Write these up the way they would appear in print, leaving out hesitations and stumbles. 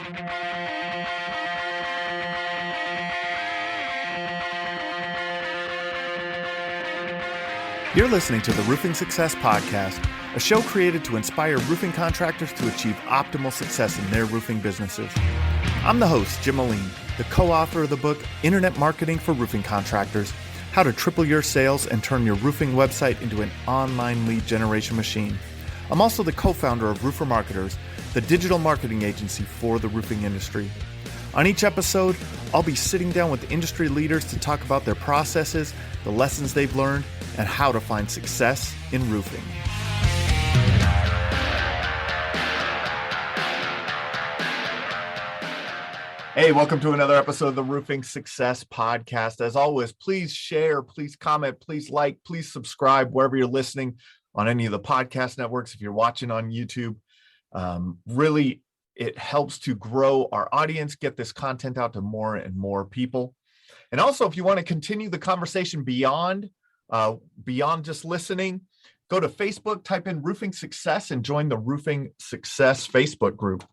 You're listening to the Roofing Success Podcast, a show created to inspire roofing contractors to achieve optimal success in their roofing businesses. I'm the host, Jim Moline, the co-author of the book, Internet Marketing for Roofing Contractors, How to Triple Your Sales and Turn Your Roofing Website into an Online Lead Generation Machine. I'm also the co-founder of Roofer Marketers, the digital marketing agency for the roofing industry. On each episode, I'll be sitting down with industry leaders to talk about their processes, the lessons they've learned, and how to find success in roofing. Hey, welcome to another episode of the Roofing Success Podcast. As always, please share, please comment, please like, please subscribe wherever you're listening on any of the podcast networks. If you're watching on YouTube, really, it helps to grow our audience, get this content out to more and more people. And also, if you want to continue the conversation beyond just listening, go to Facebook, type in Roofing Success, and join the Roofing Success Facebook group.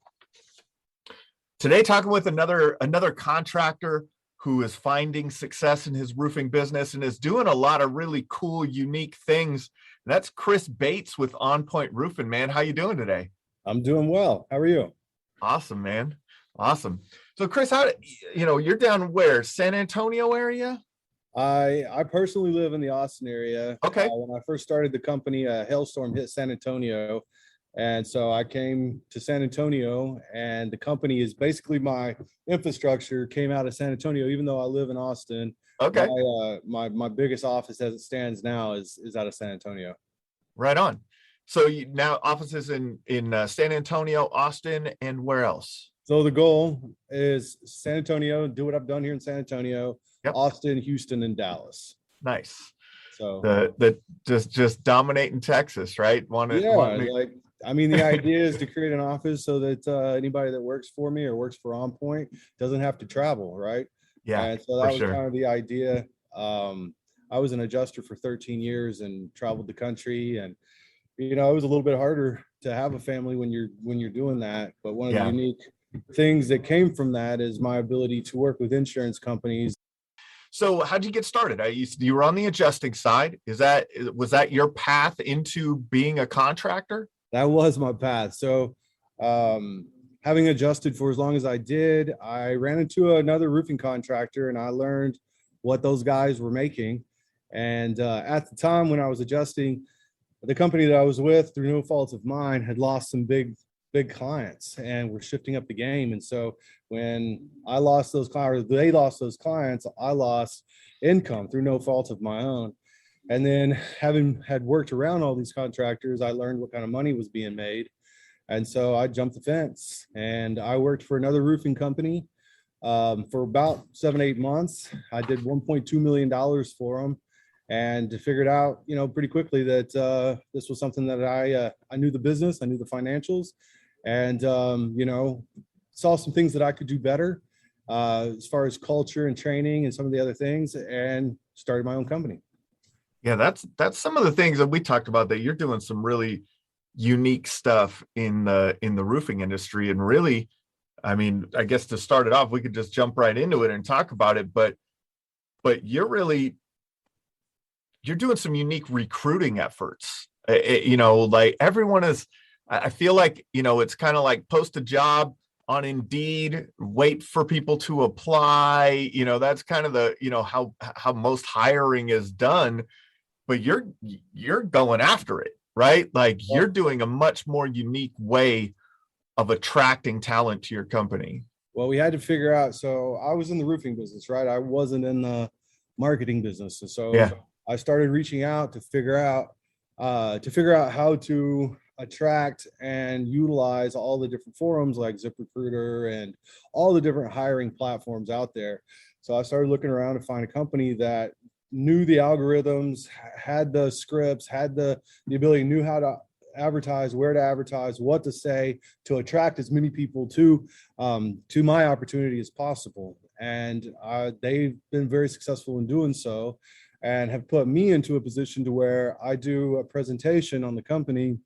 Today, talking with another contractor who is finding success in his roofing business and is doing a lot of really cool, unique things. And that's Kris Bates with On Point Roofing, man. How you doing today? I'm doing well. How are you? Awesome, man. Awesome. So, Kris, you're down where? San Antonio area? I personally live in the Austin area. Okay. When I first started the company, a hailstorm hit San Antonio. And so I came to San Antonio, and the company is basically my infrastructure came out of San Antonio, even though I live in Austin. Okay. My biggest office as it stands now is out of San Antonio. Right on. So you now offices in San Antonio, Austin, and where else? So the goal is San Antonio, do what I've done here in San Antonio, yep. Austin, Houston, and Dallas. Nice. So the just dominating Texas, right? The idea is to create an office so that anybody that works for me or works for On Point doesn't have to travel, right? Yeah. And so that was kind of the idea. I was an adjuster for 13 years and traveled the country, and it was a little bit harder to have a family when you're doing that. But one of the unique things that came from that is my ability to work with insurance companies. So how'd you get started? You were on the adjusting side. Was that your path into being a contractor? That was my path. So having adjusted for as long as I did, I ran into another roofing contractor and I learned what those guys were making. And at the time when I was adjusting, the company that I was with, through no fault of mine, had lost some big clients and we're shifting up the game. And so when I lost those clients, they lost those clients, I lost income through no fault of my own. And then having had worked around all these contractors, I learned what kind of money was being made. And so I jumped the fence and I worked for another roofing company for about 7-8 months. I did $1.2 million for them and figured out, pretty quickly that this was something that I knew the business, I knew the financials, and, saw some things that I could do better as far as culture and training and some of the other things, and started my own company. Yeah, that's some of the things that we talked about, that you're doing some really unique stuff in the roofing industry. And really, I guess to start it off, we could just jump right into it and talk about it. But you're doing some unique recruiting efforts. Like everyone is, I feel like, it's kind of like post a job on Indeed, wait for people to apply. That's kind of the, how most hiring is done. But you're going after it, right? Like you're doing a much more unique way of attracting talent to your company. Well, we had to figure out. So I was in the roofing business, right? I wasn't in the marketing business. And so I started reaching out to figure out how to attract and utilize all the different forums like ZipRecruiter and all the different hiring platforms out there. So I started looking around to find a company that knew the algorithms, had the scripts, had the ability, knew how to advertise, where to advertise, what to say to attract as many people to my opportunity as possible. And they've been very successful in doing so, and have put me into a position to where I do a presentation on the company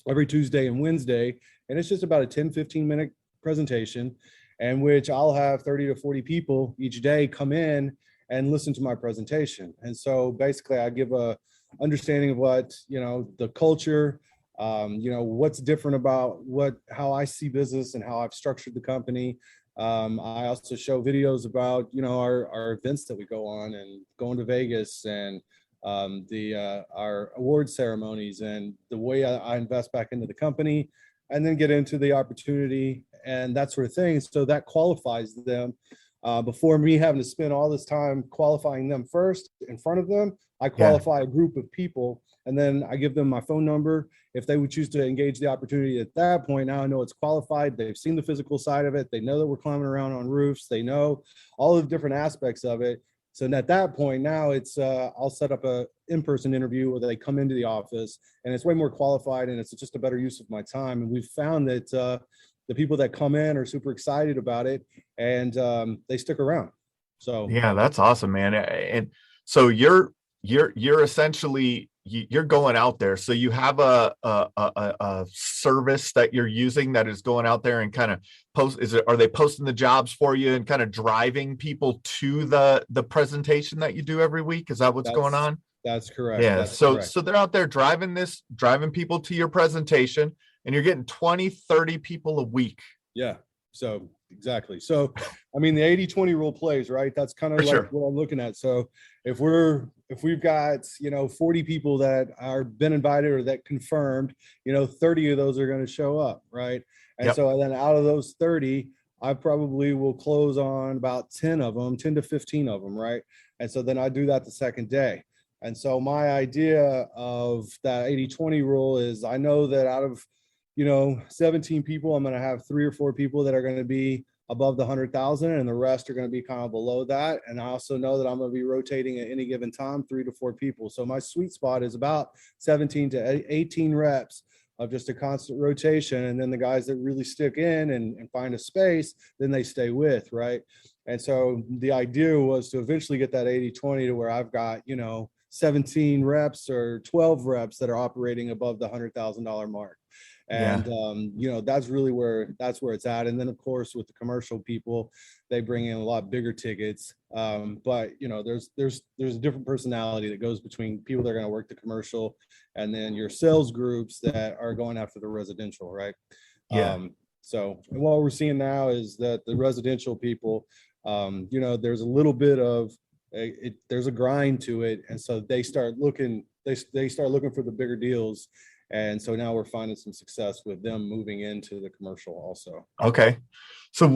every Tuesday and Wednesday. And it's just about a 10-15 minute presentation, in which I'll have 30 to 40 people each day come in and listen to my presentation. And so basically I give a understanding of what, the culture, what's different about how I see business and how I've structured the company. I also show videos about, our events that we go on, and going to Vegas, and our award ceremonies, and the way I invest back into the company, and then get into the opportunity and that sort of thing. So that qualifies them. Before me having to spend all this time qualifying them first in front of them, I qualify a group of people, and then I give them my phone number. If they would choose to engage the opportunity at that point, now I know it's qualified. They've seen the physical side of it. They know that we're climbing around on roofs. They know all the different aspects of it. So at that point, now it's I'll set up a in-person interview where they come into the office, and it's way more qualified, and it's just a better use of my time. And we've found that the people that come in are super excited about it, and they stick around. So yeah, that's awesome, man. And so you're essentially you're going out there. So you have a service that you're using that is going out there and kind of are they posting the jobs for you and kind of driving people to the presentation that you do every week? Is that what's going on? That's correct. Yeah. That's so correct. so they're out there driving people to your presentation, and you're getting 20, 30 people a week. Yeah. So exactly. So, I mean, the 80-20 rule plays, right? That's kind of like sure. what I'm looking at. So if we've got, 40 people that are been invited or that confirmed, 30 of those are going to show up. Right. And so then out of those 30, I probably will close on about 10 to 15 of them. Right. And so then I do that the second day. And so my idea of that 80-20 rule is, I know that out of 17 people, I'm going to have 3 or 4 people that are going to be above the 100,000, and the rest are going to be kind of below that. And I also know that I'm going to be rotating at any given time 3 to 4 people. So my sweet spot is about 17 to 18 reps of just a constant rotation. And then the guys that really stick in and find a space, then they stay with, right? And so the idea was to eventually get that 80-20 to where I've got, 17 reps or 12 reps that are operating above the $100,000 mark. And, that's really where it's at. And then of course, with the commercial people, they bring in a lot bigger tickets. But there's a different personality that goes between people that are going to work the commercial and then your sales groups that are going after the residential. Right. Yeah. So what we're seeing now is that the residential people, there's a little bit of there's a grind to it. And so they start looking for the bigger deals. And so now we're finding some success with them moving into the commercial also. Okay. So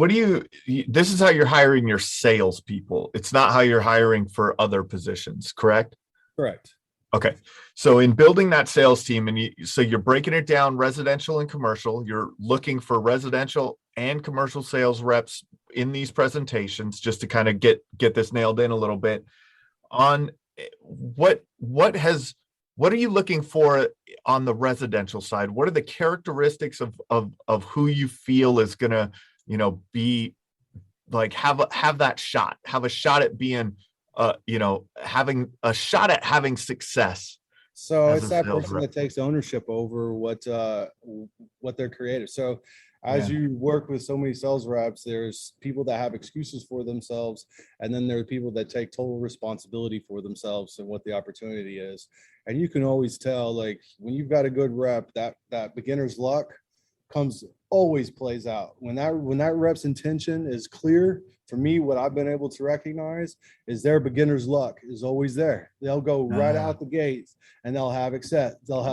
this is how you're hiring your salespeople. It's not how you're hiring for other positions, correct? Correct. Okay. So in building that sales team, so you're breaking it down residential and commercial, you're looking for residential and commercial sales reps in these presentations, just to kind of get this nailed in a little bit on what are you looking for on the residential side? What are the characteristics of who you feel is going to, be like, have a shot at being, having a shot at having success? So it's that person that takes ownership over what they're creative. So as you work with so many sales reps, there's people that have excuses for themselves, and then there are people that take total responsibility for themselves and what the opportunity is. And you can always tell, like, when you've got a good rep, that beginner's luck always plays out. When that rep's intention is clear, for me, what I've been able to recognize is their beginner's luck is always there. They'll go right out the gates and they'll have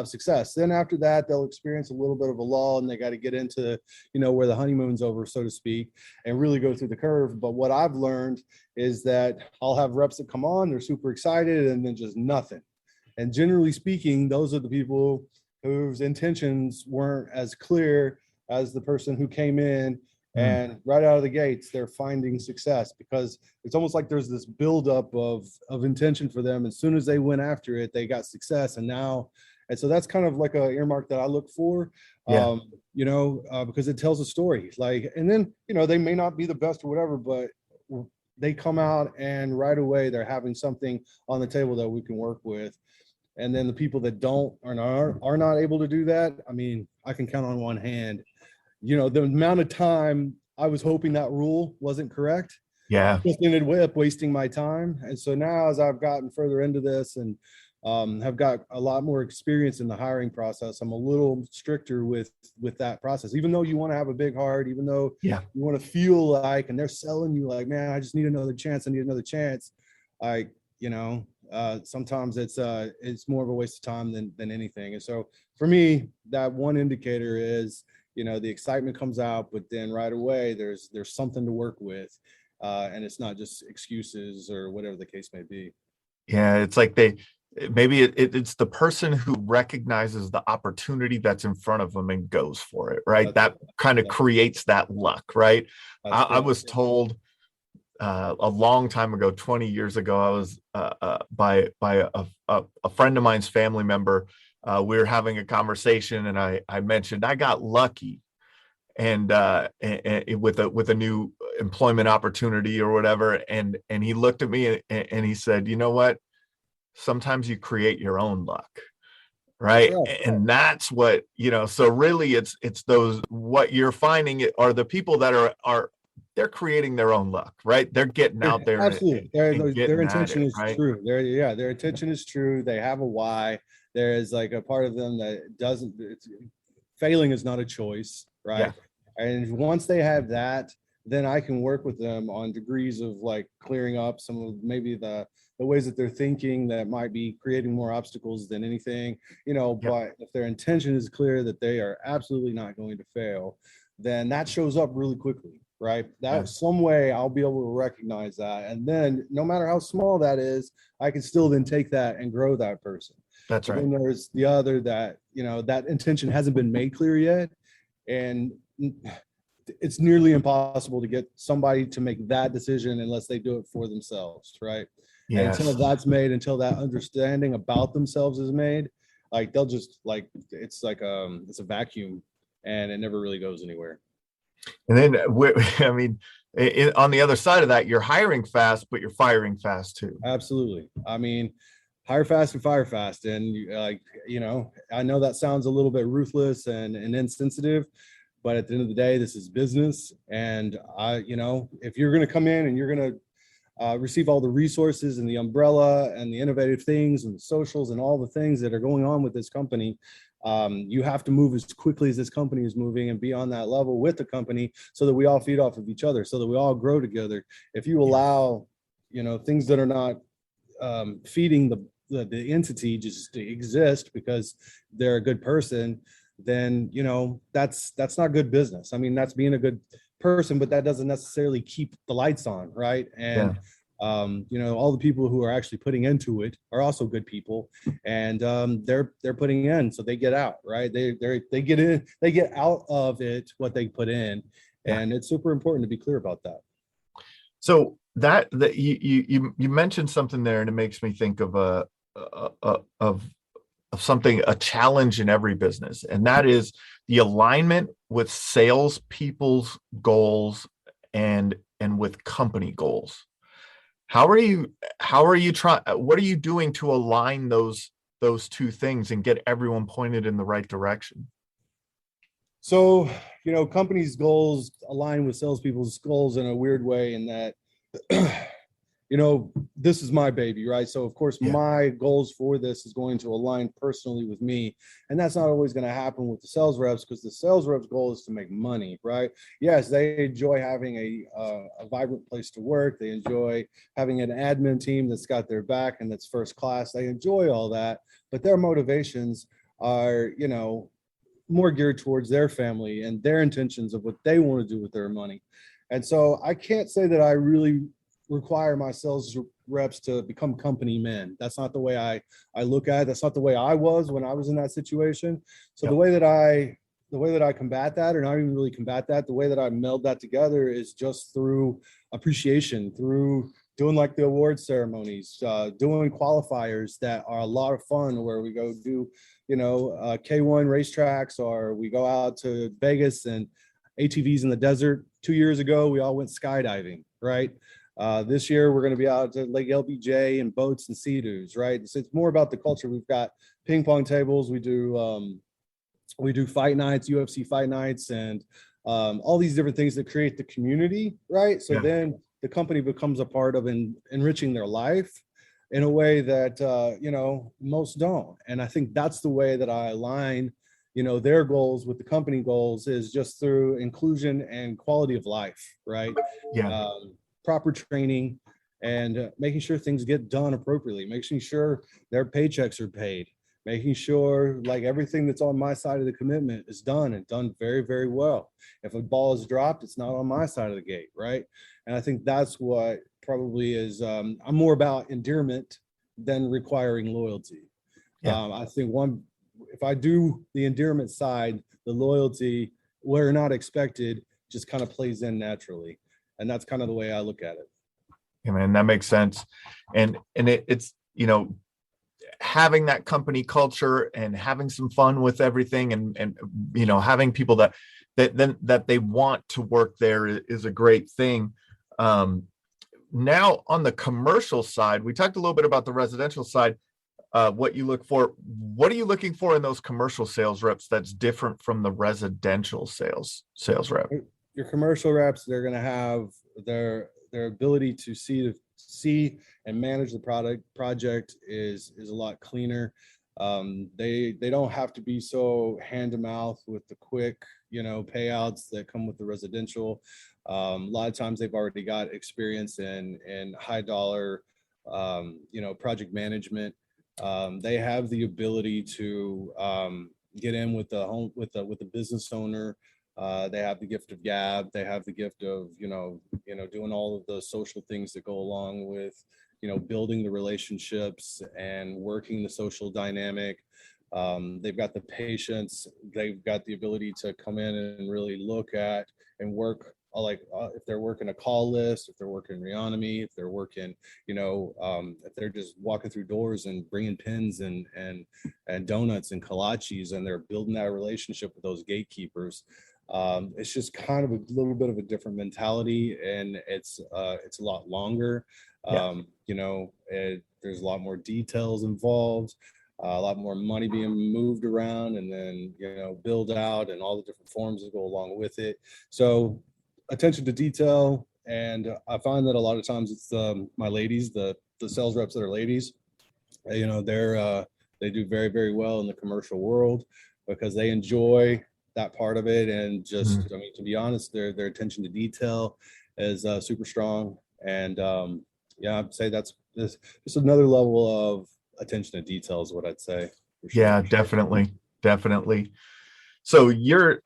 success. Then after that, they'll experience a little bit of a lull, and they got to get into, where the honeymoon's over, so to speak, and really go through the curve. But what I've learned is that I'll have reps that come on, they're super excited, and then just nothing. And generally speaking, those are the people whose intentions weren't as clear as the person who came in and right out of the gates, they're finding success, because it's almost like there's this buildup of intention for them. As soon as they went after it, they got success. And so that's kind of like a earmark that I look for, because it tells a story. Like, and then, they may not be the best or whatever, but they come out and right away they're having something on the table that we can work with. And then the people that are not able to do that, I mean, I can count on one hand, the amount of time I was hoping that rule wasn't correct. Yeah. Just ended up wasting my time. And so now, as I've gotten further into this and have got a lot more experience in the hiring process, I'm a little stricter with that process. Even though you want to have a big heart, even though Yeah. you want to feel like, and they're selling you like, man, I just need another chance. I need another chance. Sometimes it's more of a waste of time than anything. And so for me, that one indicator is, the excitement comes out, but then right away there's something to work with. And it's not just excuses or whatever the case may be. Yeah. It's like it's the person who recognizes the opportunity that's in front of them and goes for it. Right. That kind of creates that luck. Right. I was told a long time ago, 20 years ago, I was by a friend of mine's family member. We were having a conversation, and I mentioned I got lucky, and with a new employment opportunity or whatever, and he looked at me and he said, "You know what? Sometimes you create your own luck." Right. And that's what, so really it's those, what you're finding are the people that are they're creating their own luck, right? They're getting out there. Absolutely. Their intention is right? true. Their intention is true. They have a why. There is like a part of them that doesn't, failing is not a choice, right? Yeah. And once they have that, then I can work with them on degrees of like clearing up some of maybe the ways that they're thinking that might be creating more obstacles than anything, but if their intention is clear that they are absolutely not going to fail, then that shows up really quickly, right? Some way I'll be able to recognize that. And then no matter how small that is, I can still then take that and grow that person. That's right. And then there's the other that, that intention hasn't been made clear yet. And it's nearly impossible to get somebody to make that decision unless they do it for themselves, right? Yes. And until that's made, until that understanding about themselves is made, like they'll just like, it's like it's a vacuum and it never really goes anywhere. And then on the other side of that, you're hiring fast, but you're firing fast too. Absolutely. I mean, hire fast and fire fast. And I know that sounds a little bit ruthless and insensitive, but at the end of the day, this is business. And if you're going to come in and you're going to receive all the resources and the umbrella and the innovative things and the socials and all the things that are going on with this company, you have to move as quickly as this company is moving and be on that level with the company so that we all feed off of each other, so that we all grow together. If you allow, things that are not feeding the entity just to exist because they're a good person, then, that's not good business. I mean, that's being a good person, but that doesn't necessarily keep the lights on, right? And all the people who are actually putting into it are also good people, and they're putting in, so they get out, right? They get in, they get out of it what they put in, and it's super important to be clear about that. So that you mentioned something there, and it makes me think of something, a challenge in every business, and that is the alignment with salespeople's goals and with company goals. How are you trying? What are you doing to align those two things and get everyone pointed in the right direction? So, companies' goals align with salespeople's goals in a weird way, in that this is my baby, right? So of course my goals for this is going to align personally with me. And that's not always going to happen with the sales reps, because the sales reps' goal is to make money, right? Yes, they enjoy having a vibrant place to work. They enjoy having an admin team that's got their back and that's first class. They enjoy all that, but their motivations are, more geared towards their family and their intentions of what they want to do with their money. And so I can't say that I really require my sales reps to become company men. That's not the way I look at it. That's not the way I was when I was in that situation. So the way that I combat that, or not even really combat that, the way that I meld that together is just through appreciation, through doing like the award ceremonies, doing qualifiers that are a lot of fun, where we go do, K1 racetracks, or we go out to Vegas and ATVs in the desert. 2 years ago, we all went skydiving, right? This year, we're going to be out at Lake LBJ and boats and sea-doos, right? So it's more about the culture. We've got ping pong tables. We do fight nights, UFC fight nights, and all these different things that create the community, right? So Yeah. then the company becomes a part of enriching their life in a way that most don't. And I think that's the way that I align their goals with the company goals, is just through inclusion and quality of life, right? Yeah. Proper training, and making sure things get done appropriately, making sure their paychecks are paid, making sure like everything that's on my side of the commitment is done, and done very, very well. If a ball is dropped, it's not on my side of the gate, right? And I think that's what probably is, I'm more about endearment than requiring loyalty. Yeah. I think if I do the endearment side, the loyalty, where not expected, just kind of plays in naturally. And that's kind of the way I look at it. Yeah, man, that makes sense. And it's, having that company culture and having some fun with everything, and having people that they want to work there is a great thing. Now on the commercial side, we talked a little bit about the residential side, what you look for. What are you looking for in those commercial sales reps that's different from the residential sales rep? Your commercial reps, they're going to have their ability to see and manage the project is a lot cleaner. They don't have to be so hand to mouth with the quick payouts that come with the residential. A lot of times they've already got experience in high dollar project management. They have the ability to get in with the business owner. They have the gift of gab. They have the gift of doing all of the social things that go along with building the relationships and working the social dynamic. They've got the patience. They've got the ability to come in and really look at and work, if they're working a call list, if they're working Reonomy, if they're working, if they're just walking through doors and bringing pins and donuts and kolaches, and they're building that relationship with those gatekeepers. It's just kind of a little bit of a different mentality, and it's a lot longer. Yeah. There's a lot more details involved, a lot more money being moved around, and then build out and all the different forms that go along with it. So attention to detail, and I find that a lot of times it's my ladies, the sales reps that are ladies, they do very, very well in the commercial world because they enjoy that part of it. And just, to be honest, their attention to detail is super strong. And I'd say that's just another level of attention to detail is what I'd say. For sure. Yeah, definitely. So you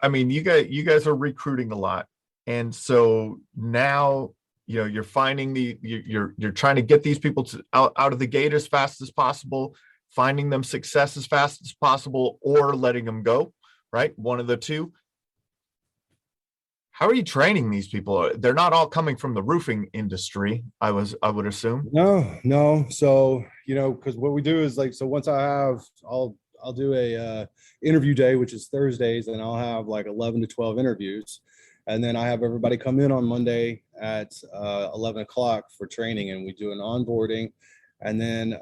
guys are recruiting a lot. And so now, you're finding you're trying to get these people out of the gate as fast as possible, finding them success as fast as possible, or letting them go. Right? One of the two. How are you training these people? They're not all coming from the roofing industry, I would assume. No. So, because what we do is once I'll do a interview day, which is Thursdays, and I'll have 11 to 12 interviews. And then I have everybody come in on Monday at 11 o'clock for training, and we do an onboarding. And then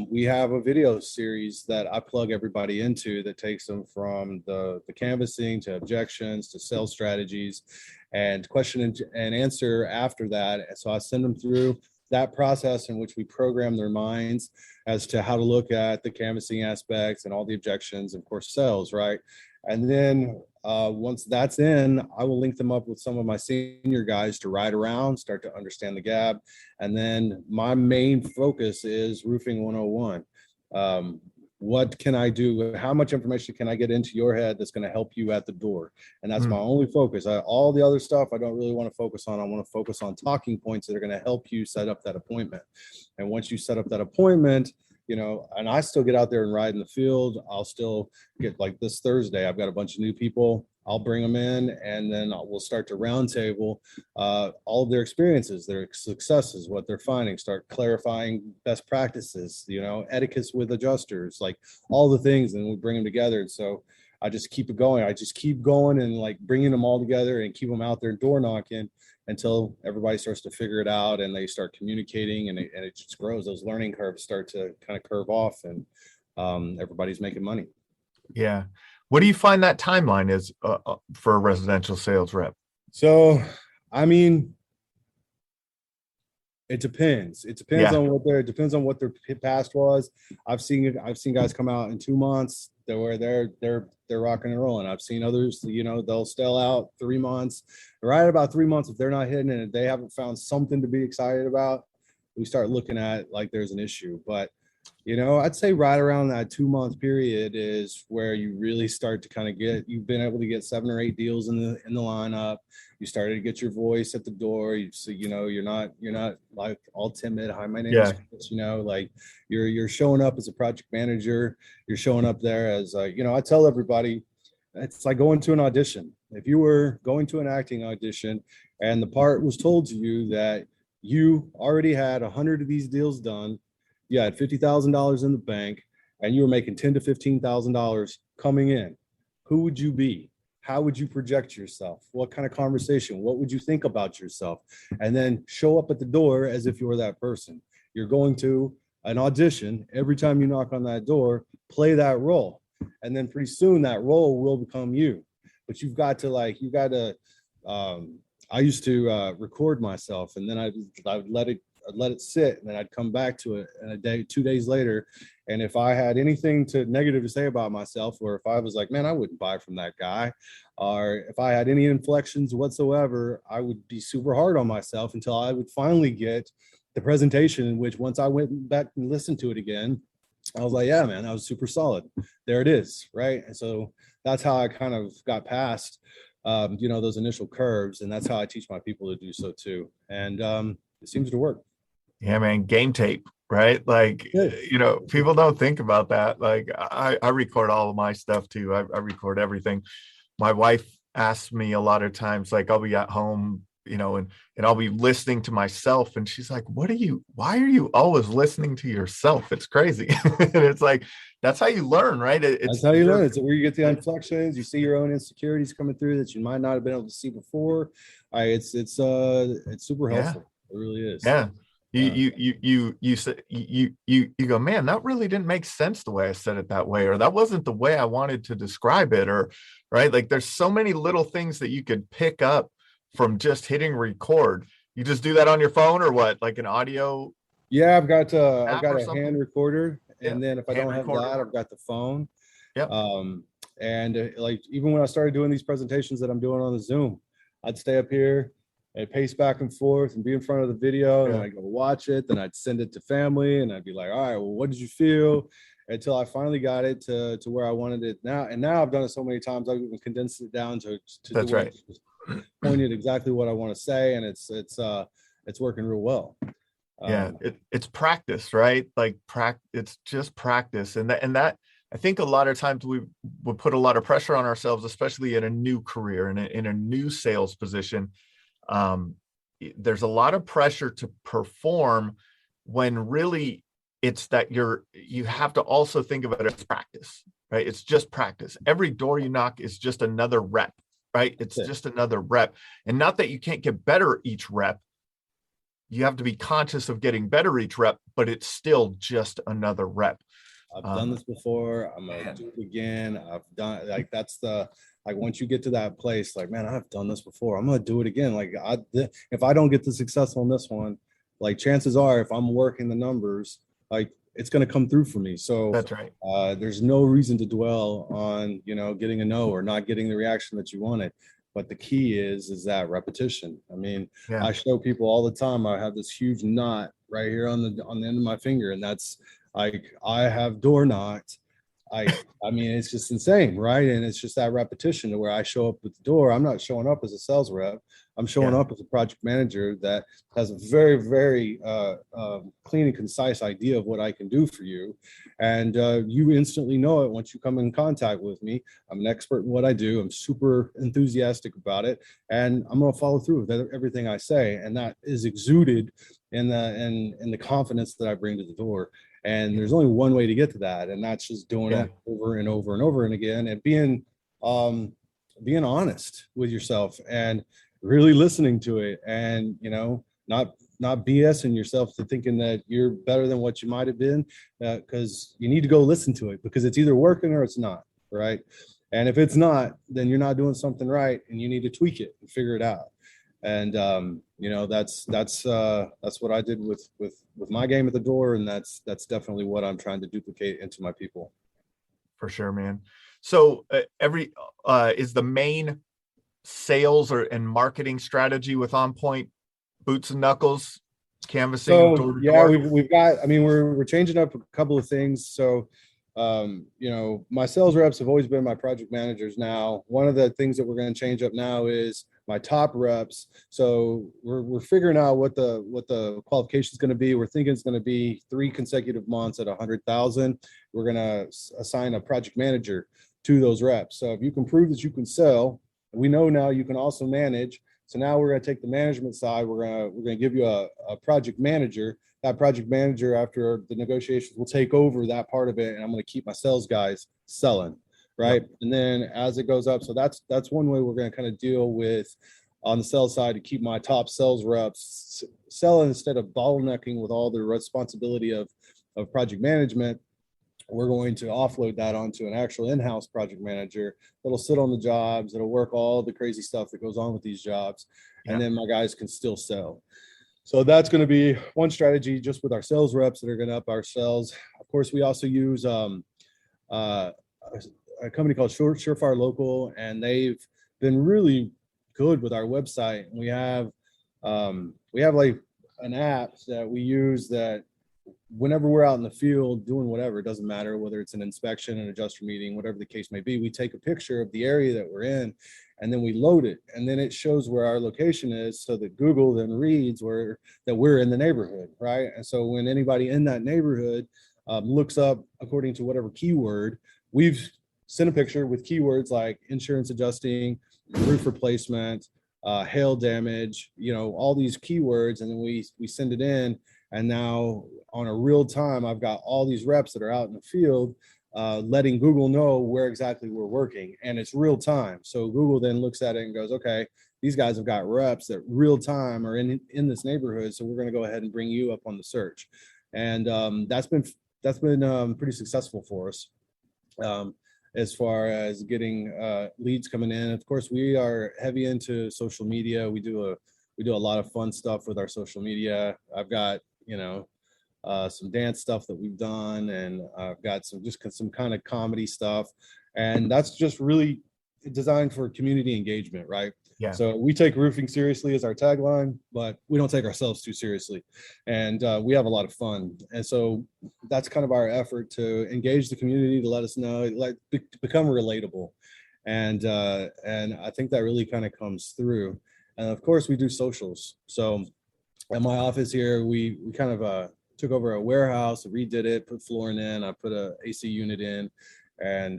we have a video series that I plug everybody into that takes them from the canvassing to objections to sales strategies and question and answer after that. So I send them through that process in which we program their minds as to how to look at the canvassing aspects and all the objections, of course, sales, right? And then once that's in, I will link them up with some of my senior guys to ride around, start to understand the gap. And then my main focus is roofing 101. What can I do? How much information can I get into your head that's going to help you at the door? And that's my only focus. All the other stuff I don't really want to focus on. I want to focus on talking points that are going to help you set up that appointment. And once you set up that appointment, and I still get out there and ride in the field. I'll still get this Thursday. I've got a bunch of new people. I'll bring them in, and then we'll start to roundtable all of their experiences, their successes, what they're finding, start clarifying best practices, etiquettes with adjusters, all the things, and we bring them together. And so I just keep it going. I just keep going and bringing them all together and keep them out there door knocking until everybody starts to figure it out and they start communicating, and it just grows. Those learning curves start to kind of curve off, and everybody's making money. Yeah. What do you find that timeline is for a residential sales rep? So, I mean, it depends. It depends Yeah. on it depends on what their past was. I've seen guys come out in 2 months where they're rocking and rolling. I've seen others, they'll stall out 3 months. Right about 3 months, if they're not hitting it, if they haven't found something to be excited about, we start looking at like there's an issue. But I'd say right around that 2 month period is where you really start to kind of you've been able to get 7 or 8 deals in the lineup. You started to get your voice at the door. You're not like all timid. Hi, my name is Kris, like you're showing up as a project manager. You're showing up there as, I tell everybody, it's like going to an audition. If you were going to an acting audition and the part was told to you that you already had 100 of these deals done, you had $50,000 in the bank, and you were making $10,000 to $15,000 coming in, who would you be? How would you project yourself? What kind of conversation? What would you think about yourself? And then show up at the door as if you were that person. You're going to an audition. Every time you knock on that door, play that role. And then pretty soon that role will become you. But I used to record myself, and then I'd let it sit, and then I'd come back to it in a day, 2 days later. And if I had anything negative to say about myself, or if I was like, man, I wouldn't buy from that guy, or if I had any inflections whatsoever, I would be super hard on myself until I would finally get the presentation, in which once I went back and listened to it again, I was like, yeah, man, that was super solid. There it is. Right. And so that's how I kind of got past, those initial curves. And that's how I teach my people to do so too. And it seems to work. Yeah, man, game tape, right? Like, people don't think about that. Like I record all of my stuff too. I record everything. My wife asks me a lot of times, like I'll be at home, and I'll be listening to myself. And she's like, why are you always listening to yourself? It's crazy. And it's like, that's how you learn, right? That's how you learn. It's where you get the inflections. You see your own insecurities coming through that you might not have been able to see before. It's super helpful. It really is. Yeah. You go, man, that really didn't make sense the way I said it that way, or that wasn't the way I wanted to describe it, or right. Like there's so many little things that you could pick up from just hitting record. You just do that on your phone, or what? Like an audio? Yeah, I've got a hand recorder, and then if I don't have that, I've got the phone. Yep. And like even when I started doing these presentations that I'm doing on the Zoom, I'd stay up here and pace back and forth and be in front of the video, and I'd go watch it. Then I'd send it to family, and I'd be like, all right, well, what did you feel? Until I finally got it to where I wanted it now. And now I've done it so many times, I've even condensed it down to that's right. Pointed exactly what I want to say, and it's working real well. It's practice, right? Like it's just practice, and that I think a lot of times we would put a lot of pressure on ourselves, especially in a new career, in a new sales position. There's a lot of pressure to perform when really it's that you have to also think of it as practice, right? It's just practice. Every door you knock is just another rep, right? It's just another rep. And not that you can't get better each rep. You have to be conscious of getting better each rep, but it's still just another rep. I've done this before. I'm going to do it again. I've done like once you get to that place, like, man, I've done this before. I'm going to do it again. Like if I don't get the successful in this one, like chances are if I'm working the numbers, like it's going to come through for me. So that's right. There's no reason to dwell on, getting a no or not getting the reaction that you wanted. But the key is that repetition. I mean, I show people all the time. I have this huge knot right here on the end of my finger, and that's like I have door knocked. I mean, it's just insane, right? And it's just that repetition to where I show up at the door. I'm not showing up as a sales rep. I'm showing up as a project manager that has a very, very clean and concise idea of what I can do for you. And you instantly know it once you come in contact with me. I'm an expert in what I do. I'm super enthusiastic about it. And I'm going to follow through with everything I say. And that is exuded in the confidence that I bring to the door. And there's only one way to get to that. And that's just doing it over and over and over and again, and being honest with yourself and really listening to it, and not BSing yourself to thinking that you're better than what you might have been, because you need to go listen to it, because it's either working or it's not, right? And if it's not, then you're not doing something right, and you need to tweak it and figure it out. And that's what I did with my game at the door, and that's definitely what I'm trying to duplicate into my people. For sure, man. So is the main sales and marketing strategy with On Point boots and knuckles, canvassing door to door? We've got, I mean, we're changing up a couple of things. So my sales reps have always been my project managers. Now, one of the things that we're going to change up now is my top reps. So we're figuring out what the qualification is going to be. We're thinking it's going to be 3 consecutive months at 100,000. We're going to assign a project manager to those reps. So if you can prove that you can sell, we know now you can also manage. So now we're going to take the management side. We're going to give you a project manager. That project manager, after the negotiations, will take over that part of it, and I'm going to keep my sales guys selling, right? Yep. And then as it goes up, so that's one way we're going to kind of deal with on the sales side, to keep my top sales reps selling instead of bottlenecking with all the responsibility of project management. We're going to offload that onto an actual in-house project manager that'll sit on the jobs, that'll work all the crazy stuff that goes on with these jobs, and then my guys can still sell. So that's going to be one strategy just with our sales reps that are going to up our sales. Of course, we also use a company called Surefire Local, and they've been really good with our website. And we have like an app that we use that whenever we're out in the field doing whatever, it doesn't matter whether it's an inspection, an adjuster meeting, whatever the case may be, we take a picture of the area that we're in, and then we load it, and then it shows where our location is, so that Google then reads that we're in the neighborhood, right? And so when anybody in that neighborhood looks up according to whatever keyword, we've sent a picture with keywords like insurance adjusting, roof replacement, hail damage, all these keywords, and then we send it in. And now on a real time, I've got all these reps that are out in the field letting Google know where exactly we're working, and it's real time. So Google then looks at it and goes, okay, these guys have got reps that real time are in this neighborhood, so we're going to go ahead and bring you up on the search. And that's been pretty successful for us as far as getting leads coming in. Of course, we are heavy into social media. We do a lot of fun stuff with our social media. I've got some dance stuff that we've done, and I've got some kind of comedy stuff, and that's just really designed for community engagement, right? Yeah. So we take roofing seriously as our tagline, but we don't take ourselves too seriously, and we have a lot of fun. And so that's kind of our effort to engage the community, to let us know, become relatable, and I think that really kind of comes through. And of course, we do socials. So at my office here, we kind of took over a warehouse, redid it, put flooring in, I put a AC unit in, and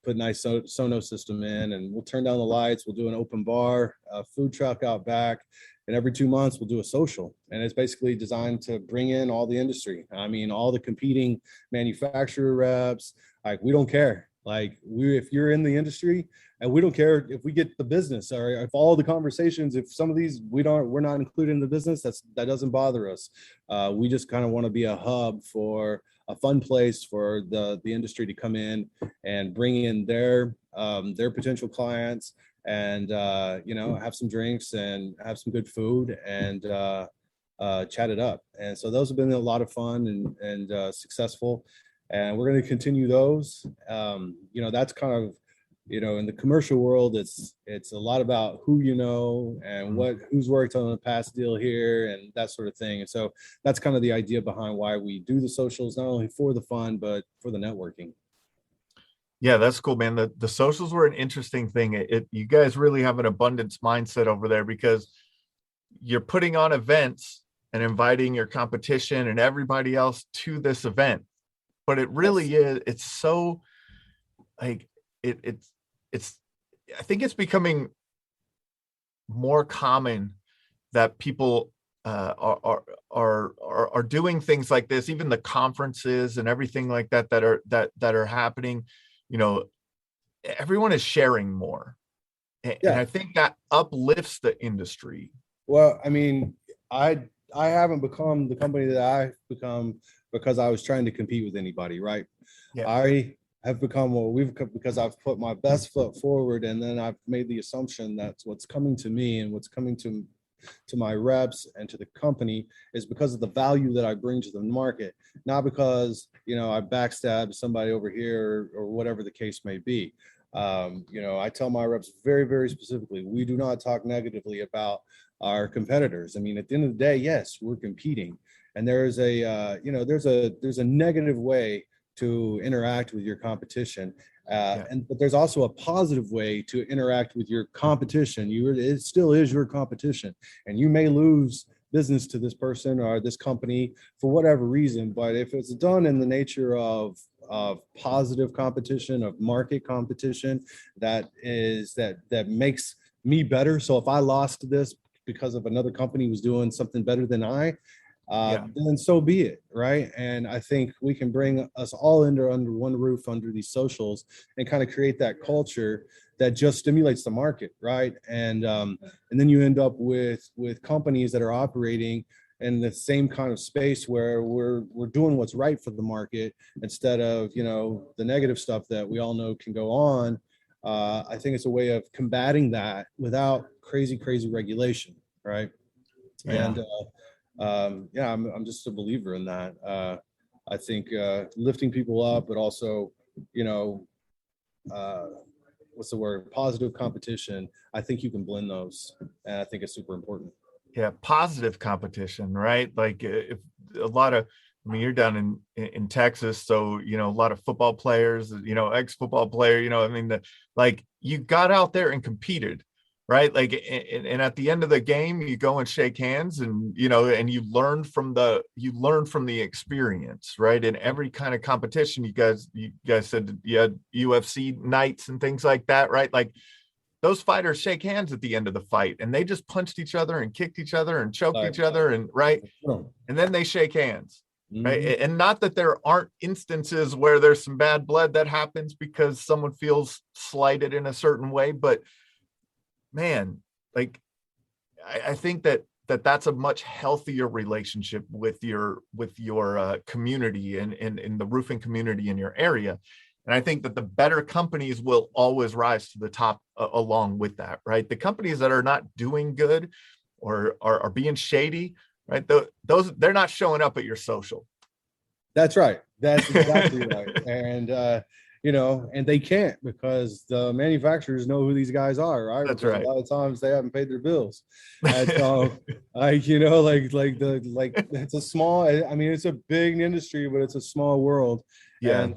put a nice Sonos system in, and we'll turn down the lights. We'll do an open bar, a food truck out back, and every 2 months we'll do a social. And it's basically designed to bring in all the industry. I mean, all the competing manufacturer reps. Like, we don't care. Like, if you're in the industry, and we don't care if we get the business, or if all the conversations, if some of these we're not included in the business, that doesn't bother us. We just kind of want to be a hub for a fun place for the industry to come in and bring in their potential clients, and have some drinks and have some good food, and chat it up. And so those have been a lot of fun and successful, and we're going to continue those. That's kind of, in the commercial world, it's a lot about who and who's worked on a past deal here and that sort of thing. And so that's kind of the idea behind why we do the socials, not only for the fun, but for the networking. Yeah, that's cool, man. The socials were an interesting thing. You guys really have an abundance mindset over there, because you're putting on events and inviting your competition and everybody else to this event. But it really is, it's so like, I think it's becoming more common that people are doing things like this, even the conferences and everything like that are happening. Everyone is sharing more, and I think that uplifts the industry. Well, I mean, I haven't become the company that I've become because I was trying to compete with anybody, right? Yeah. have become what we've become because I've put my best foot forward, and then I've made the assumption that's what's coming to me and what's coming to my reps and to the company is because of the value that I bring to the market, not because, I backstab somebody over here or whatever the case may be. I tell my reps very, very specifically, we do not talk negatively about our competitors. I mean, at the end of the day, yes, we're competing, and there's a negative way to interact with your competition. But there's also a positive way to interact with your competition. It still is your competition, and you may lose business to this person or this company for whatever reason. But if it's done in the nature of positive competition, of market competition, that makes me better. So if I lost this because of another company was doing something better than then so be it, right? And I think we can bring us all under one roof, under these socials, and kind of create that culture that just stimulates the market, right? And then you end up with companies that are operating in the same kind of space where we're doing what's right for the market instead of the negative stuff that we all know can go on. I think it's a way of combating that without crazy regulation, right? Yeah. And I'm just a believer in that. I think lifting people up, but also, what's the word? Positive competition. I think you can blend those, and I think it's super important. Yeah, positive competition, right? Like if a lot of, you're down in Texas, so a lot of football players, ex-football player, like you got out there and competed, right? Like, and at the end of the game, you go and shake hands, and and you learn from the experience, right? In every kind of competition, you guys said you had UFC nights and things like that, right? Like those fighters shake hands at the end of the fight, and they just punched each other and kicked each other and choked each other, and right, and then they shake hands. Right. Mm-hmm. And not that there aren't instances where there's some bad blood that happens because someone feels slighted in a certain way, but man, like I think that's a much healthier relationship with your community and in the roofing community in your area. And I think that the better companies will always rise to the top along with that, right? The companies that are not doing good or are being shady, right? Those they're not showing up at your social. That's right. That's exactly right. And and they can't, because the manufacturers know who these guys are, right? That's because right. A lot of times they haven't paid their bills. And so it's a small, it's a big industry, but it's a small world. Yeah. And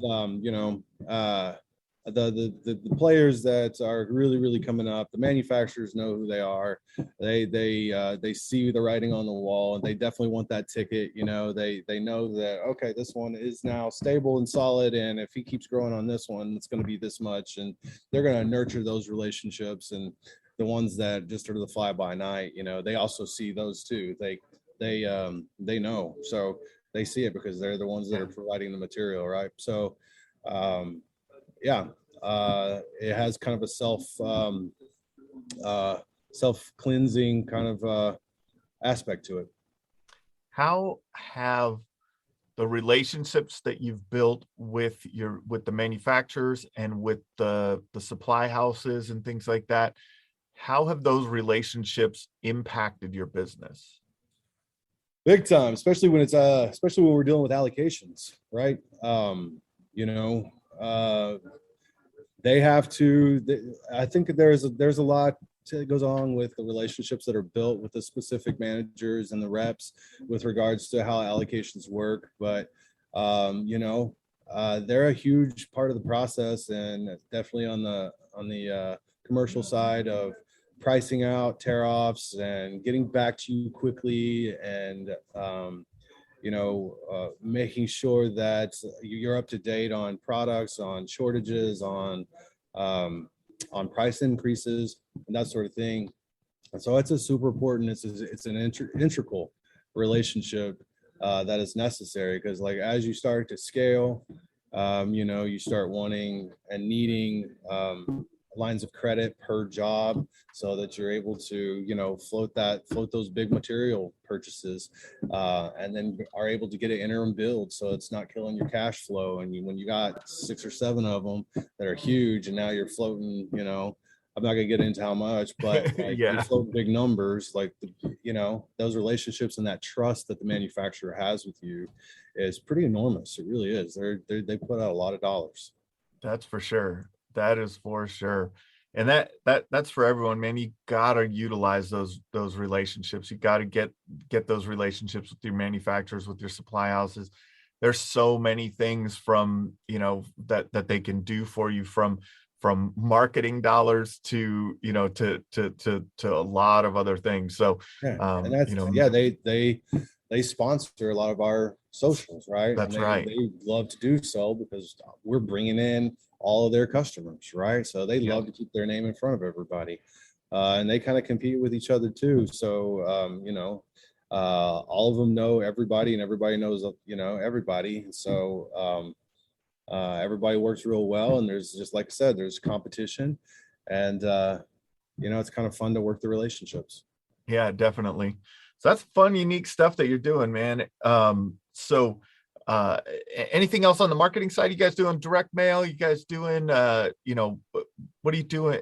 the players that are really coming up, the manufacturers know who they are. They see the writing on the wall, and they definitely want that ticket. They know that, okay, this one is now stable and solid, and if he keeps growing on this one, it's going to be this much. And they're going to nurture those relationships. And the ones that just are the fly by night, they also see those too. They know, so they see it because they're the ones that are providing the material, right? So it has kind of a self-cleansing kind of aspect to it. How have the relationships that you've built with the manufacturers and with the supply houses and things like that, how have those relationships impacted your business? Big time, especially when we're dealing with allocations, right? They have to. I think that there's a lot that goes on with the relationships that are built with the specific managers and the reps with regards to how allocations work. But they're a huge part of the process, and definitely on the commercial side of pricing out tear-offs and getting back to you quickly, and making sure that you're up to date on products, on shortages, on price increases, and that sort of thing. And so it's a super important. It's an integral relationship that is necessary, because like as you start to scale, you start wanting and needing lines of credit per job, so that you're able to, float those big material purchases, and then are able to get an interim build, so it's not killing your cash flow. And when you got 6 or 7 of them that are huge, and now you're floating, I'm not gonna get into how much, but like Yeah. you float big numbers, like those relationships and that trust that the manufacturer has with you is pretty enormous. It really is. They put out a lot of dollars. That's for sure. That is for sure. And that's for everyone, man. You gotta utilize those relationships. You gotta get those relationships with your manufacturers, with your supply houses. There's so many things from, that they can do for you, from marketing dollars to, to a lot of other things. So and that's they sponsor a lot of our socials, right? That's and right. They love to do so because we're bringing in all of their customers, right? So they love to keep their name in front of everybody, and they kind of compete with each other too. So all of them know everybody, and everybody knows everybody. So everybody works real well, and there's, just like I said, there's competition, and it's kind of fun to work the relationships. Yeah, definitely. So that's fun, unique stuff that you're doing, man. So anything else on the marketing side? You guys doing direct mail? You guys doing what are you doing?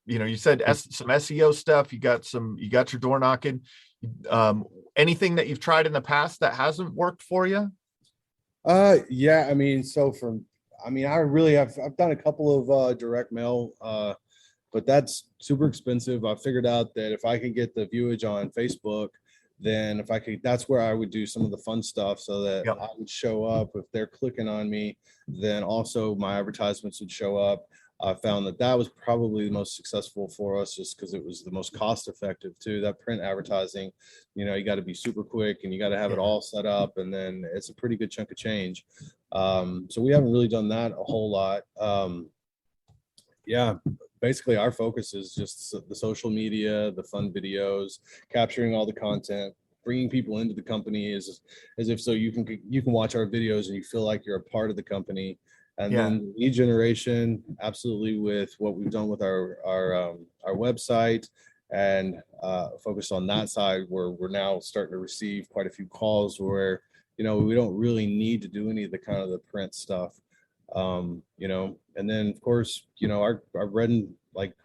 You said some SEO stuff. You got your door knocking. Anything that you've tried in the past that hasn't worked for you? Yeah, I mean, I really have, I've done a couple of direct mail, but that's super expensive. I figured out that if I could get the viewage on Facebook, then that's where I would do some of the fun stuff, so that I would show up. If they're clicking on me, then also my advertisements would show up. I found that was probably the most successful for us, just because it was the most cost effective too. That print advertising, you got to be super quick, and you got to have it all set up, and then it's a pretty good chunk of change. So we haven't really done that a whole lot. Yeah, basically our focus is just the social media, the fun videos, capturing all the content, bringing people into the company as if so you can watch our videos and you feel like you're a part of the company. And then lead generation, absolutely, with what we've done with our website, and focused on that side, where we're now starting to receive quite a few calls where we don't really need to do any of the print stuff. And then of course, our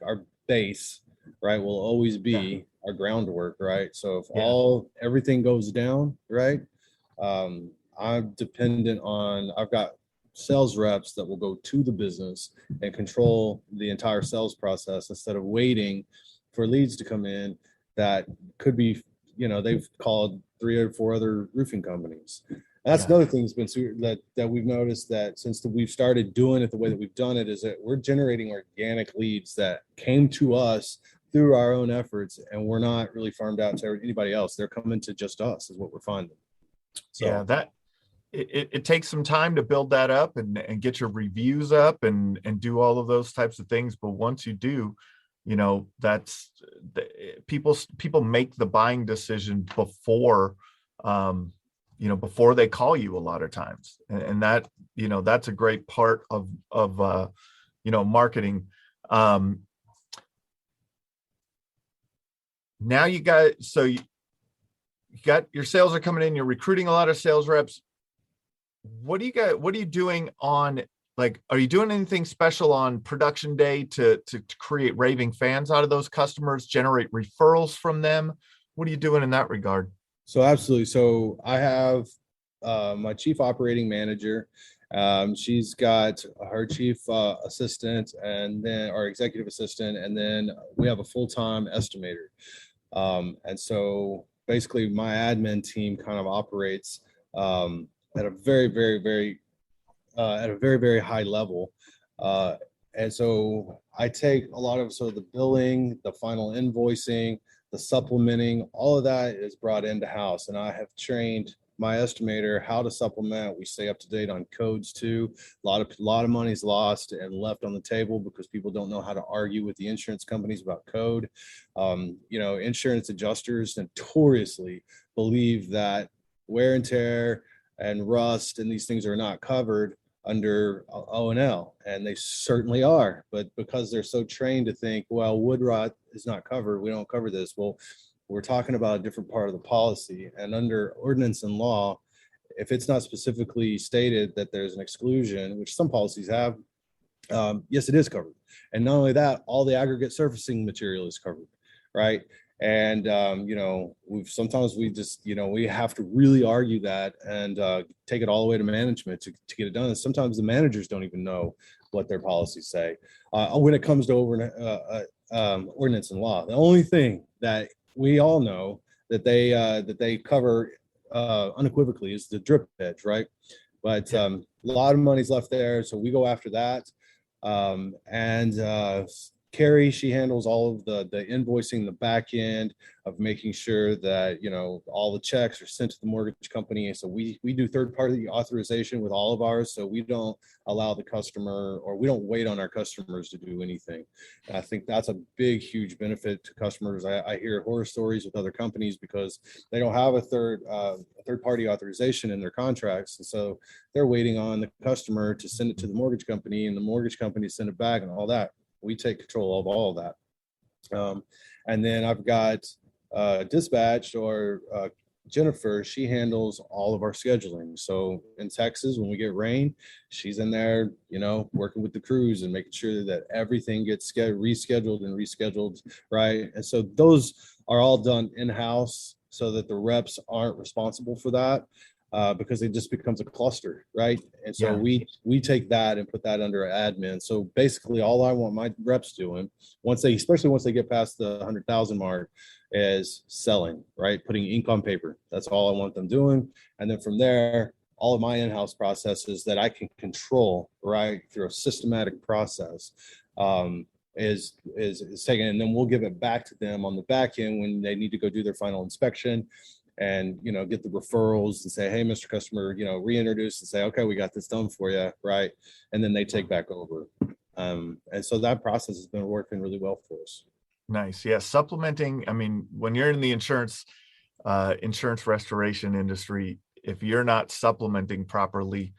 our base, right, will always be our groundwork, right? So if everything goes down, right, I'm dependent on, I've got sales reps that will go to the business and control the entire sales process, instead of waiting for leads to come in that could be, they've called 3 or 4 other roofing companies. That's another thing that's been that we've noticed, that since we've started doing it the way that we've done it, is that we're generating organic leads that came to us through our own efforts, and we're not really farmed out to anybody else. They're coming to just us, is what we're finding. So that it takes some time to build that up and get your reviews up and do all of those types of things. But once you do, that's people make the buying decision before before they call you a lot of times. And that, that's a great part of marketing. Now you got your sales are coming in, you're recruiting a lot of sales reps. What are you doing on, are you doing anything special on production day to create raving fans out of those customers, generate referrals from them? What are you doing in that regard? So absolutely. So I have my chief operating manager. She's got her chief assistant, and then our executive assistant, and then we have a full-time estimator. And so basically my admin team kind of operates at a very, very, very very high level. And so I take a lot of the billing, the final invoicing, the supplementing, all of that is brought into house. And I have trained my estimator how to supplement. We stay up to date on codes too. A lot of money's lost and left on the table because people don't know how to argue with the insurance companies about code. Insurance adjusters notoriously believe that wear and tear and rust and these things are not covered under O&L, and they certainly are. But because they're so trained to think, well, wood rot is not covered, we don't cover this. Well, we're talking about a different part of the policy, and under ordinance and law, if it's not specifically stated that there's an exclusion, which some policies have, yes, it is covered. And not only that, all the aggregate surfacing material is covered, right? And we just we have to really argue that and take it all the way to management to get it done. And sometimes the managers don't even know what their policies say when it comes to ordinance and law. The only thing that we all know that they cover unequivocally is the drip edge, right? But a lot of money's left there, so we go after that. Carrie, she handles all of the invoicing, the back end of making sure that, all the checks are sent to the mortgage company. And so we do third-party authorization with all of ours. So we don't allow the customer, or we don't wait on our customers to do anything. And I think that's a big, huge benefit to customers. I hear horror stories with other companies because they don't have a third-party authorization in their contracts. And so they're waiting on the customer to send it to the mortgage company, and the mortgage company send it back and all that. We take control of all of that. And then I've got dispatch, or Jennifer. She handles all of our scheduling. So in Texas, when we get rain, she's in there, working with the crews and making sure that everything gets rescheduled and rescheduled, right? And so those are all done in-house so that the reps aren't responsible for that. Because it just becomes a cluster, right? And so we take that and put that under admin. So basically, all I want my reps doing, especially once they get past the 100,000 mark, is selling, right? Putting ink on paper. That's all I want them doing. And then from there, all of my in-house processes that I can control, right, through a systematic process, is taken, and then we'll give it back to them on the back end when they need to go do their final inspection. And get the referrals and say, hey, Mr. Customer, reintroduce and say, okay, we got this done for you, right? And then they take back over. And so that process has been working really well for us. Nice. Yeah. Supplementing. I mean, when you're in the insurance restoration industry, if you're not supplementing properly,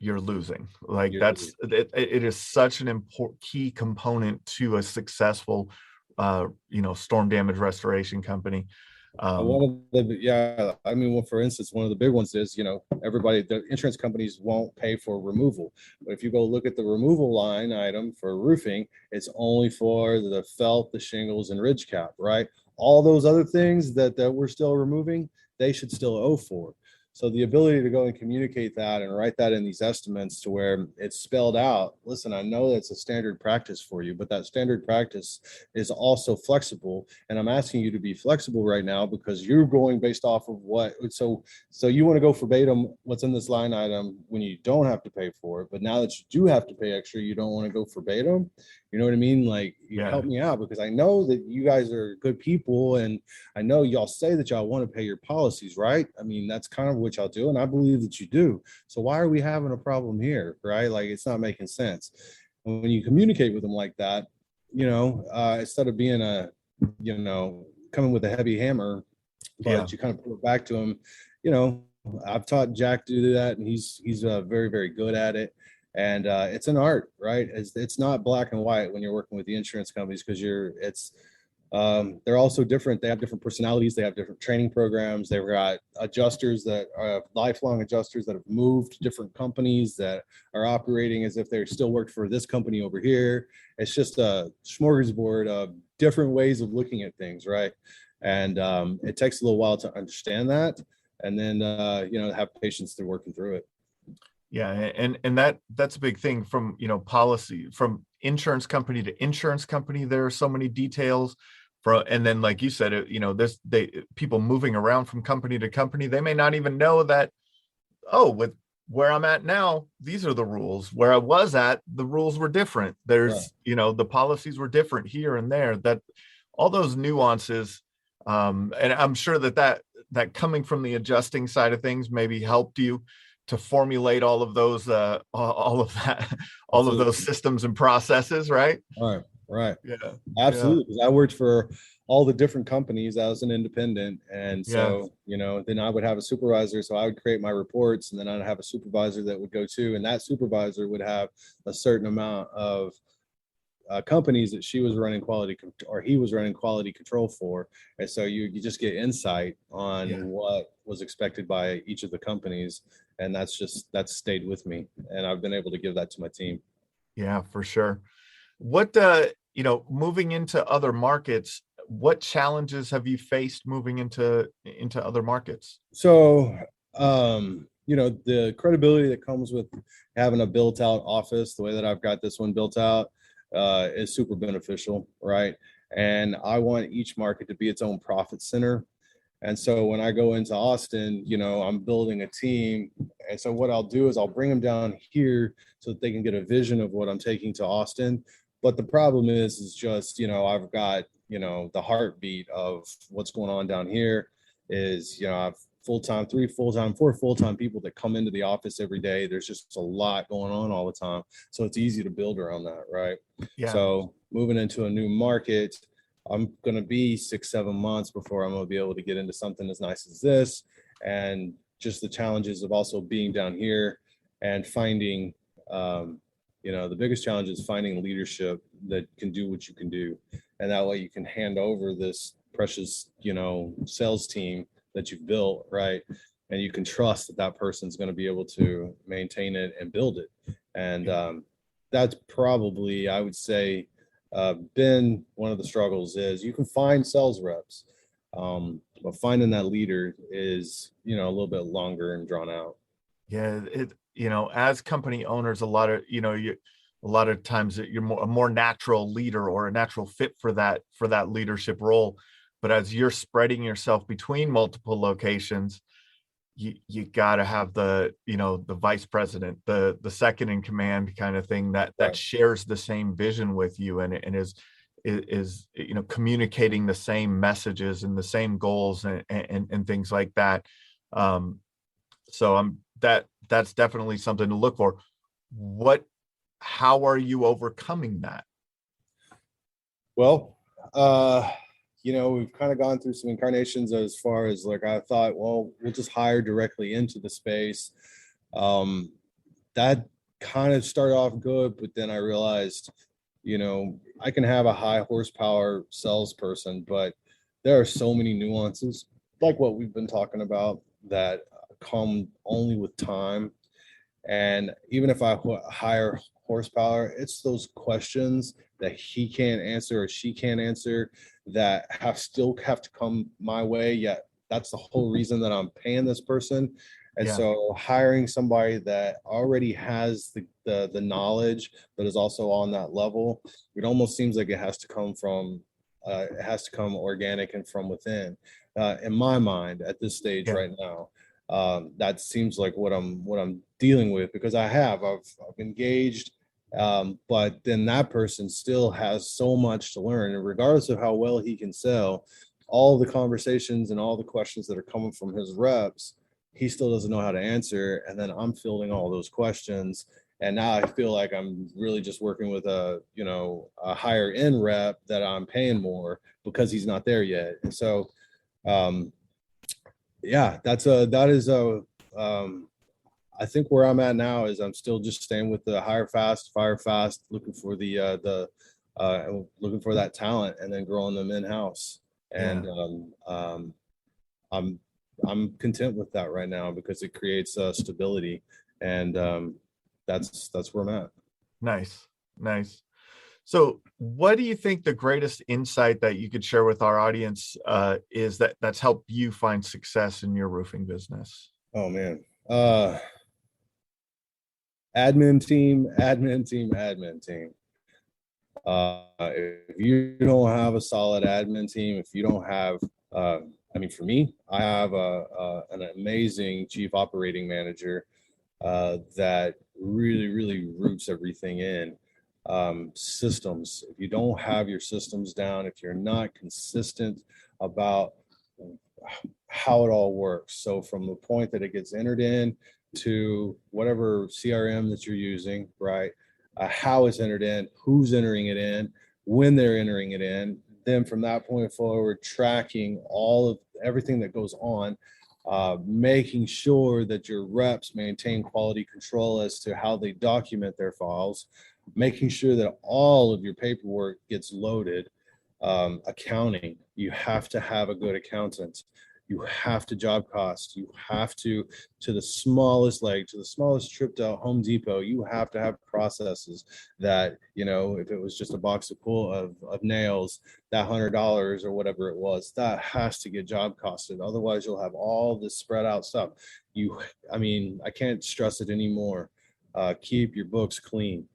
you're losing. It is such an important key component to a successful, storm damage restoration company. For instance, one of the big ones is, the insurance companies won't pay for removal. But if you go look at the removal line item for roofing, it's only for the felt, the shingles, and ridge cap, right? All those other things that we're still removing, they should still owe for. So the ability to go and communicate that and write that in these estimates to where it's spelled out. Listen, I know that's a standard practice for you, but that standard practice is also flexible. And I'm asking you to be flexible right now because you're going based off of what. So you want to go verbatim what's in this line item when you don't have to pay for it. But now that you do have to pay extra, you don't want to go verbatim. You know what I mean? Like, help me out because I know that you guys are good people. And I know y'all say that y'all want to pay your policies, right? I mean, that's kind of what y'all do. And I believe that you do. So why are we having a problem here, right? Like, it's not making sense. And when you communicate with them like that, instead of being coming with a heavy hammer, but you kind of pull it back to them, I've taught Jack to do that. And he's very, very good at it. And it's an art, right? It's not black and white when you're working with the insurance companies because they're also different. They have different personalities. They have different training programs. They've got adjusters that are lifelong adjusters that have moved to different companies that are operating as if they still worked for this company over here. It's just a smorgasbord of different ways of looking at things, right? And it takes a little while to understand that and then, have patience through working through it. Yeah. And that's a big thing from, policy from insurance company to insurance company. There are so many details and then, like you said, people moving around from company to company, they may not even know that, with where I'm at now, these are the rules. Where I was at, the rules were different. There's, the policies were different here and there, that all those nuances. And I'm sure that coming from the adjusting side of things maybe helped you to formulate all of those, all of those systems and processes, right? All right. Right. Yeah. Absolutely. 'Cause I worked for all the different companies as an independent. And Yeah. so, then I would have a supervisor. So I would create my reports, and then I'd have a supervisor that would go to, and that supervisor would have a certain amount of companies that she was running or he was running quality control for. And so you just get insight on Yeah. what was expected by each of the companies. And that's stayed with me. And I've been able to give that to my team. Yeah, for sure. What moving into other markets, what challenges have you faced moving into other markets? So, the credibility that comes with having a built out office, the way that I've got this one built out, is super beneficial, right? And I want each market to be its own profit center. And so when I go into Austin, I'm building a team. And so what I'll do is I'll bring them down here so that they can get a vision of what I'm taking to Austin. But the problem is just, I've got, the heartbeat of what's going on down here is, I've four full-time people that come into the office every day. There's just a lot going on all the time. So it's easy to build around that, right? Yeah. So moving into a new market, I'm going to be 6-7 months before I'm going to be able to get into something as nice as this. And just the challenges of also being down here and finding, the biggest challenge is finding leadership that can do what you can do. And that way you can hand over this precious, sales team that you've built, right? And you can trust that that person's going to be able to maintain it and build it. And that's probably, I would say, been one of the struggles. Is you can find sales reps, but finding that leader is, a little bit longer and drawn out. Yeah, as company owners, a lot of times you're a more natural leader or a natural fit for that leadership role. But as you're spreading yourself between multiple locations, you got to have the vice president, the second in command kind of thing that Right. shares the same vision with you and is communicating the same messages and the same goals and things like that. So that's definitely something to look for. How are you overcoming that? Well, we've kind of gone through some incarnations as far as like, I thought, well, we'll just hire directly into the space. That kind of started off good, but then I realized, I can have a high horsepower salesperson, but there are so many nuances, like what we've been talking about, that come only with time. And even if I hire horsepower, it's those questions that he can't answer or she can't answer that still have to come my way. Yet that's the whole reason that I'm paying this person. And so hiring somebody that already has the knowledge, but is also on that level, it almost seems like it has to come organic and from within. In my mind, at this stage right now, that seems like what I'm dealing with, because I've engaged, but then that person still has so much to learn, and regardless of how well he can sell, all the conversations and all the questions that are coming from his reps, he still doesn't know how to answer. And then I'm fielding all those questions. And now I feel like I'm really just working with a higher end rep that I'm paying more because he's not there yet. And so, I think where I'm at now is I'm still just staying with the hire fast, fire fast, looking for looking for that talent and then growing them in house. And I'm content with that right now because it creates stability, and that's where I'm at. Nice. So what do you think the greatest insight that you could share with our audience is that's helped you find success in your roofing business? Oh man. Admin team. If you don't have a solid admin team, if you don't have, for me, I have an amazing chief operating manager that really, really roots everything in. Systems. If you don't have your systems down, if you're not consistent about how it all works, so from the point that it gets entered in to whatever CRM that you're using, right? How it's entered in, who's entering it in, when they're entering it in. Then from that point forward, tracking all of everything that goes on, making sure that your reps maintain quality control as to how they document their files, making sure that all of your paperwork gets loaded. Accounting, you have to have a good accountant. You have to job cost. You have to the smallest leg, to the smallest trip to Home Depot, you have to have processes that, if it was just a box of nails, that $100 or whatever it was, that has to get job costed. Otherwise, you'll have all this spread out stuff. I can't stress it anymore. Keep your books clean.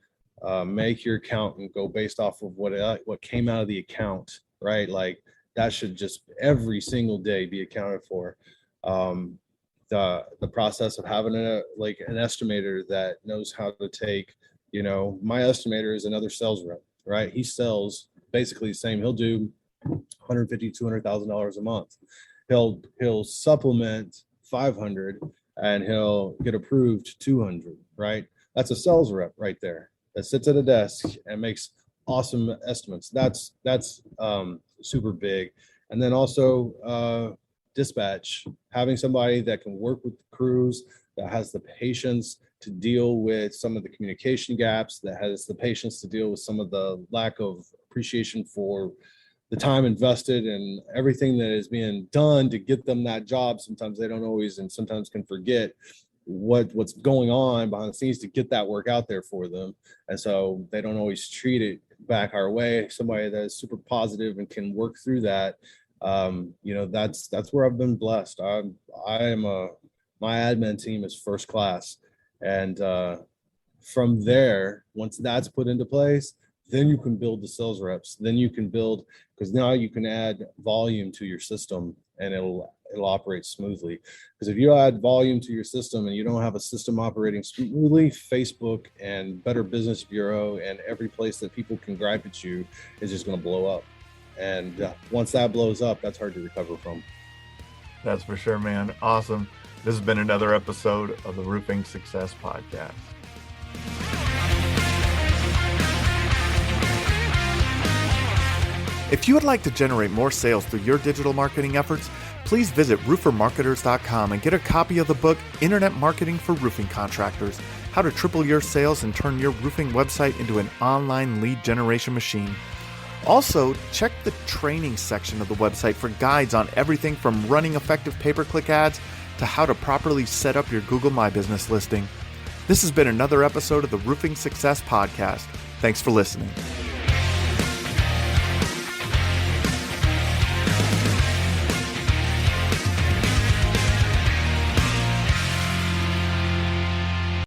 Make your accountant go based off of what came out of the account, right? Like that should just every single day be accounted for. The process of having an estimator that knows how to take, my estimator is another sales rep, right? He sells basically the same. He'll do $150,000, $200,000 a month. He'll supplement 500 and he'll get approved 200, right? That's a sales rep right there that sits at a desk and makes awesome estimates. That's super big. And then also dispatch, having somebody that can work with the crews, that has the patience to deal with some of the communication gaps, that has the patience to deal with some of the lack of appreciation for the time invested and everything that is being done to get them that job. Sometimes they don't always, and sometimes can forget what's going on behind the scenes to get that work out there for them. And so they don't always treat it back our way. Somebody that is super positive and can work through that. That's where I've been blessed. My admin team is first class. And from there, once that's put into place, then you can build the sales reps. Then you can build, because now you can add volume to your system and it'll operate smoothly. Because if you add volume to your system and you don't have a system operating smoothly, Facebook and Better Business Bureau and every place that people can gripe at you is just going to blow up. And once that blows up, that's hard to recover from. That's for sure, man. Awesome. This has been another episode of the Roofing Success Podcast. If you would like to generate more sales through your digital marketing efforts, please visit roofermarketers.com and get a copy of the book, Internet Marketing for Roofing Contractors, How to Triple Your Sales and Turn Your Roofing Website into an Online Lead Generation Machine. Also, check the training section of the website for guides on everything from running effective pay-per-click ads to how to properly set up your Google My Business listing. This has been another episode of the Roofing Success Podcast. Thanks for listening.